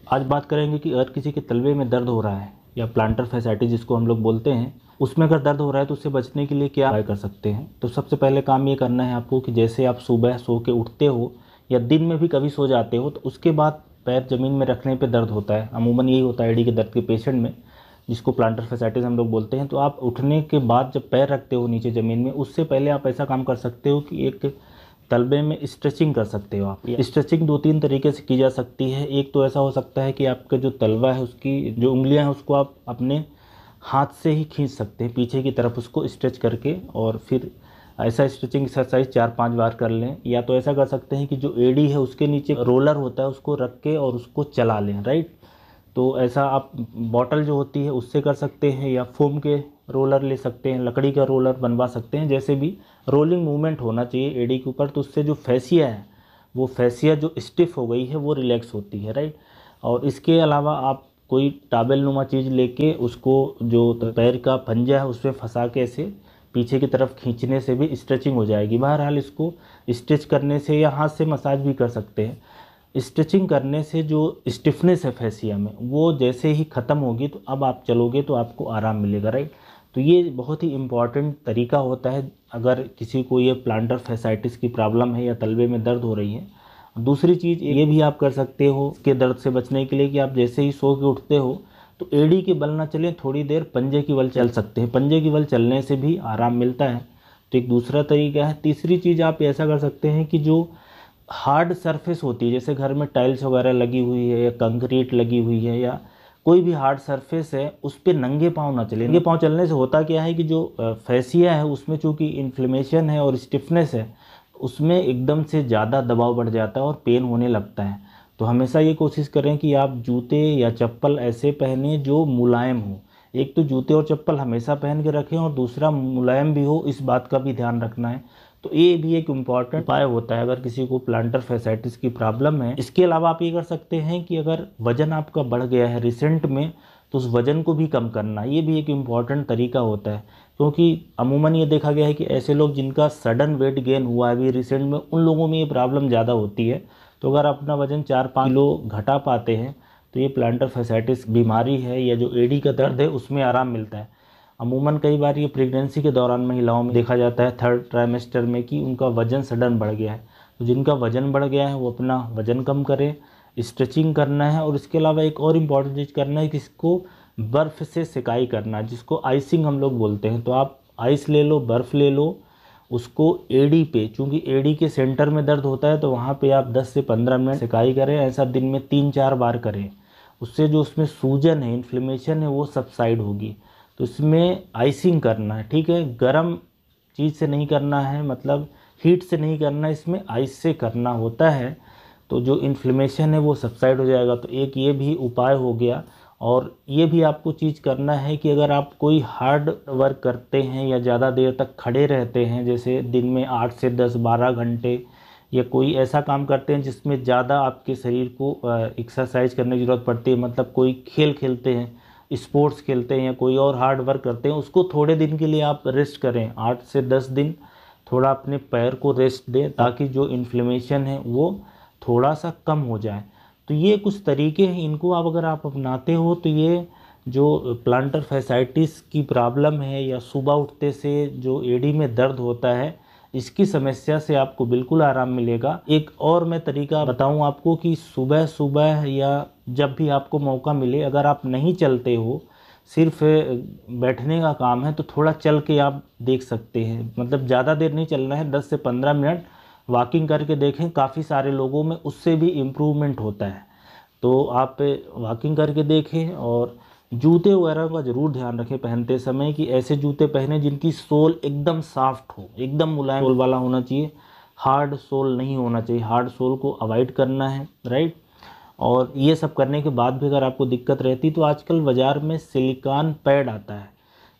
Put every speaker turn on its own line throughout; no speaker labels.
आज बात करेंगे कि अगर किसी के तलवे में दर्द हो रहा है या प्लांटर फैसाइटिस जिसको हम लोग बोलते हैं, उसमें अगर दर्द हो रहा है तो उससे बचने के लिए क्या उपाय कर सकते हैं। तो सबसे पहले काम ये करना है आपको कि जैसे आप सुबह सो के उठते हो या दिन में भी कभी सो जाते हो तो उसके बाद पैर ज़मीन में रखने पे दर्द होता है। अमूमन यही होता है एडी के दर्द के पेशेंट में, जिसको प्लांटर फैसाइटिस हम लोग बोलते हैं। तो आप उठने के बाद जब पैर रखते हो नीचे ज़मीन में, उससे पहले आप ऐसा काम कर सकते हो कि एक तलबे में स्ट्रेचिंग कर सकते हो आप। स्ट्रेचिंग दो तीन तरीके से की जा सकती है। एक तो ऐसा हो सकता है कि आपका जो तलवा है उसकी जो उंगलियां हैं उसको आप अपने हाथ से ही खींच सकते हैं पीछे की तरफ उसको स्ट्रेच करके, और फिर ऐसा स्ट्रेचिंग एक्सरसाइज 4-5 बार कर लें। या तो ऐसा कर सकते हैं कि जो एडी है उसके नीचे रोलर होता है उसको रख के और उसको चला लें, राइट। तो ऐसा आप बॉटल जो होती है उससे कर सकते हैं, या फोम के रोलर ले सकते हैं, लकड़ी का रोलर बनवा सकते हैं। जैसे भी रोलिंग मूवमेंट होना चाहिए एडी के ऊपर, तो उससे जो फैसिया है वो फैसिया जो स्टिफ हो गई है वो रिलैक्स होती है, राइट। और इसके अलावा आप कोई टावेल नुमा चीज़ लेके उसको जो पैर का पंजा है उसमें फंसा के ऐसे पीछे की तरफ खींचने से भी स्ट्रेचिंग हो जाएगी। बहरहाल इसको स्ट्रेच करने से या हाथ से मसाज भी कर सकते हैं। स्टिचिंग करने से जो स्टिफनेस है फैसिया में वो जैसे ही ख़त्म होगी तो अब आप चलोगे तो आपको आराम मिलेगा, राइट। तो ये बहुत ही इम्पॉर्टेंट तरीका होता है अगर किसी को ये प्लांटर फैसाइटिस की प्रॉब्लम है या तलवे में दर्द हो रही है। दूसरी चीज़ ये भी आप कर सकते हो के दर्द से बचने के लिए कि आप जैसे ही सो के उठते हो तो एड़ी के बल ना चलें, थोड़ी देर पंजे की बल चल सकते हैं। पंजे की बल चलने से भी आराम मिलता है। तो एक दूसरा तरीका है। तीसरी चीज़ आप ऐसा कर सकते हैं कि जो हार्ड सरफेस होती है, जैसे घर में टाइल्स वगैरह लगी हुई है या कंक्रीट लगी हुई है या कोई भी हार्ड सरफेस है, उस पर नंगे पाँव ना चले। नंगे पाँव चलने से होता क्या है कि जो फैसिया है उसमें चूंकि इन्फ्लेमेशन है और स्टिफनेस है, उसमें एकदम से ज़्यादा दबाव बढ़ जाता है और पेन होने लगता है। तो हमेशा ये कोशिश करें कि आप जूते या चप्पल ऐसे पहने जो मुलायम हो। एक तो जूते और चप्पल हमेशा पहन के रखें और दूसरा मुलायम भी हो, इस बात का भी ध्यान रखना है। तो ये भी एक इम्पॉर्टेंट उपाय होता है अगर किसी को प्लांटर फैसाइटिस की प्रॉब्लम है। इसके अलावा आप ये कर सकते हैं कि अगर वजन आपका बढ़ गया है रिसेंट में तो उस वजन को भी कम करना, ये भी एक इम्पॉर्टेंट तरीका होता है। क्योंकि अमूमन ये देखा गया है कि ऐसे लोग जिनका सडन वेट गेन हुआ है अभी रिसेंट में, उन लोगों में ये प्रॉब्लम ज़्यादा होती है। तो अगर अपना वजन 4-5 किलो घटा पाते हैं तो ये प्लांटर फैसाइटिस बीमारी है या जो एडी का दर्द है उसमें आराम मिलता है। अमूमन कई बार ये प्रेगनेंसी के दौरान महिलाओं में देखा जाता है 3rd ट्राइमेस्टर में कि उनका वज़न सडन बढ़ गया है। तो जिनका वज़न बढ़ गया है वो अपना वज़न कम करें, स्ट्रेचिंग करना है। और इसके अलावा एक और इम्पॉर्टेंट चीज़ करना है कि इसको बर्फ़ से सिकाई करना है, जिसको आइसिंग हम लोग बोलते हैं। तो आप आइस ले लो, बर्फ़ ले लो, उसको एडी पे, चूँकि एडी के सेंटर में दर्द होता है तो वहाँ पे आप 10 से 15 मिनट सिकाई करें। ऐसा दिन में 3-4 बार करें। उससे जो उसमें सूजन है, इन्फ्लेमेशन है, वो सबसाइड होगी। तो इसमें आइसिंग करना है, ठीक है। गरम चीज़ से नहीं करना है, मतलब हीट से नहीं करना है, इसमें आइस से करना होता है। तो जो इन्फ्लेमेशन है वो सबसाइड हो जाएगा। तो एक ये भी उपाय हो गया। और ये भी आपको चीज़ करना है कि अगर आप कोई हार्ड वर्क करते हैं या ज़्यादा देर तक खड़े रहते हैं, जैसे दिन में 8 से 10-12 घंटे, या कोई ऐसा काम करते हैं जिसमें ज़्यादा आपके शरीर को एक्सरसाइज करने की ज़रूरत पड़ती है, मतलब कोई खेल खेलते हैं, स्पोर्ट्स खेलते हैं या कोई और हार्ड वर्क करते हैं, उसको थोड़े दिन के लिए आप रेस्ट करें। 8 से 10 दिन थोड़ा अपने पैर को रेस्ट दें ताकि जो इन्फ्लेमेशन है वो थोड़ा सा कम हो जाए। तो ये कुछ तरीके हैं, इनको अगर आप अपनाते हो तो ये जो प्लांटर फैसाइटिस की प्रॉब्लम है या सुबह उठते से जो एडी में दर्द होता है, इसकी समस्या से आपको बिल्कुल आराम मिलेगा। एक और मैं तरीका बताऊं आपको कि सुबह सुबह या जब भी आपको मौका मिले, अगर आप नहीं चलते हो, सिर्फ बैठने का काम है, तो थोड़ा चल के आप देख सकते हैं। मतलब ज़्यादा देर नहीं चलना है, 10 से 15 मिनट वॉकिंग करके देखें। काफ़ी सारे लोगों में उससे भी इम्प्रूवमेंट होता है। तो आप वॉकिंग करके देखें। और जूते वगैरह का ज़रूर ध्यान रखें पहनते समय कि ऐसे जूते पहने जिनकी सोल एकदम सॉफ्ट हो, एकदम मुलायम सोल वाला होना चाहिए, हार्ड सोल नहीं होना चाहिए। हार्ड सोल को अवॉइड करना है, राइट। और ये सब करने के बाद भी अगर आपको दिक्कत रहती तो आजकल बाज़ार में सिलिकॉन पैड आता है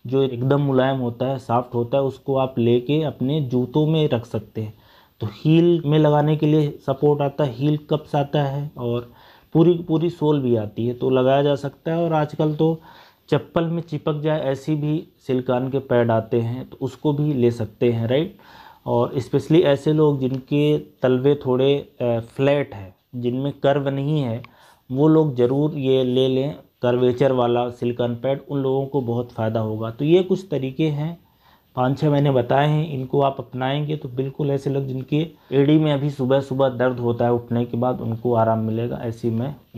जो एकदम मुलायम होता है, सॉफ्ट होता है, उसको आप लेके अपने जूतों में रख सकते हैं। तो हील में लगाने के लिए सपोर्ट आता है, हील कप्स आता है और पूरी पूरी सोल भी आती है, तो लगाया जा सकता है। और आजकल तो चप्पल में चिपक जाए ऐसी भी सिलिकॉन के पैड आते हैं, तो उसको भी ले सकते हैं, राइट। और स्पेशली ऐसे लोग जिनके तलवे थोड़े फ्लैट है, जिनमें कर्व नहीं है, वो लोग ज़रूर ये ले लें, कर्वेचर वाला सिलिकॉन पैड, उन लोगों को बहुत फ़ायदा होगा। तो ये कुछ तरीके हैं 5-6 मैंने बताए हैं, इनको आप अपनाएंगे तो बिल्कुल ऐसे लोग जिनके एड़ी में अभी सुबह सुबह दर्द होता है उठने के बाद, उनको आराम मिलेगा। ऐसी मैं